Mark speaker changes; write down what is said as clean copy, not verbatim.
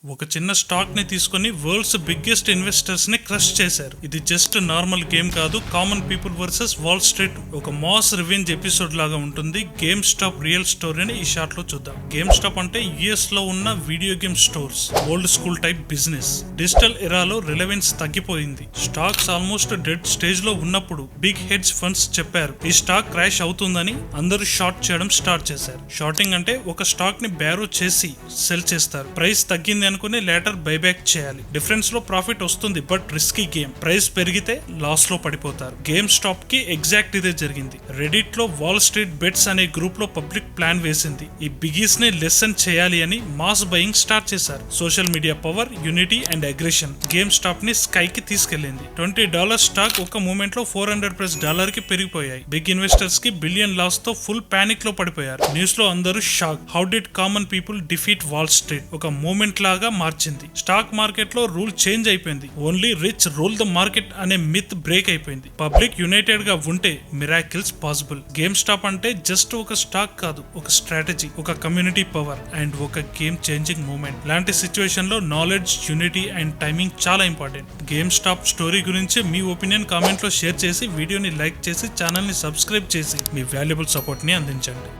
Speaker 1: ఒక చిన్న స్టాక్ ని తీసుకొని వరల్డ్స్ బిగ్గెస్ట్ ఇన్వెస్టర్స్ ని క్రష్ చేశారు. ఇది జస్ట్ నార్మల్ గేమ్ కాదు, common people versus wall street ఒక మాస్ రివెంజ్ ఎపిసోడ్ లాగా ఉంటుంది. గేమ్ స్టాప్ రియల్ స్టోరీని ఈ షాట్ లో చూద్దాం. గేమ్ స్టాప్ అంటే యుఎస్ లో ఉన్న video game stores, old school type business. Digital ఎరాలో రిలవెన్స్ తగ్గిపోయింది. స్టాక్స్ ఆల్మోస్ట్ డెడ్ స్టేజ్ లో ఉన్నప్పుడు బిగ్ హెడ్జ్ ఫండ్స్ చెప్పారు ఈ స్టాక్ క్రాష్ అవుతుందని. అందరూ షార్ట్ చేయడం స్టార్ట్ చేశారు. షార్టింగ్ అంటే ఒక స్టాక్ ని బ్యారో చేసి సెల్ చేస్తారు. ప్రైస్ తగ్గింది అనుకుని లేటర్ బైబ్యాక్ చేయాలి. డిఫరెన్స్ లో ప్రాఫిట్ వస్తుంది, బట్ రిస్కీ గేమ్. ప్రైస్ పెరిగితే లాస్ లో పడిపోతారు. గేమ్ స్టాప్ కి ఎగ్జాక్ట్ ఇదే జరిగింది. రెడిట్ లో వాల్ స్ట్రీట్ బెట్స్ అనే గ్రూప్ లో పబ్లిక్ ప్లాన్ వేసింది. ఈ బిగీస్ ని లెసన్ చేయాలి అని మాస్ బయింగ్ స్టార్ట్ చేశారు. Social media power, unity and aggression game stop ని స్కై కి తీసుకెళ్లింది. $20 స్టాక్ ఒక మూమెంట్ లో $400+ కి పెరిగిపోయాయి. బిగ్ ఇన్వెస్టర్స్ కి బిలియన్ లాస్ తో ఫుల్ పానిక్ లో పడిపోయారు. న్యూస్ లో అందరూ shock. How did common people defeat wall street? ఒక మూమెంట్ లాగా మార్చింది. స్టాక్ మార్కెట్ లో రూల్ చేంజ్ అయిపోయింది. Only rich rule the market అనే మిత్ బ్రేక్ అయిపోయింది. పబ్లిక్ యునైటెడ్ గా ఉంటే మిరాకిల్స్ పాసిబుల్. గేమ్ స్టాప్ అంటే జస్ట్ ఒక స్టాక్ కాదు, ఒక స్ట్రాటజీ, ఒక కమ్యూనిటీ పవర్ అండ్ ఒక గేమ్ చేంజింగ్ మూమెంట్. లాంటి సిచ్యువేషన్ లో నాలెడ్జ్, యూనిటీ అండ్ టైమింగ్ చాలా ఇంపార్టెంట్. గేమ్ స్టాప్ స్టోరీ గురించి మీ ఒపీనియన్ కామెంట్ లో షేర్ చేసి, వీడియోని లైక్ చేసి, ఛానల్ ని సబ్స్క్రైబ్ చేసి మీ వాల్యుబుల్ సపోర్ట్ ని అందించండి.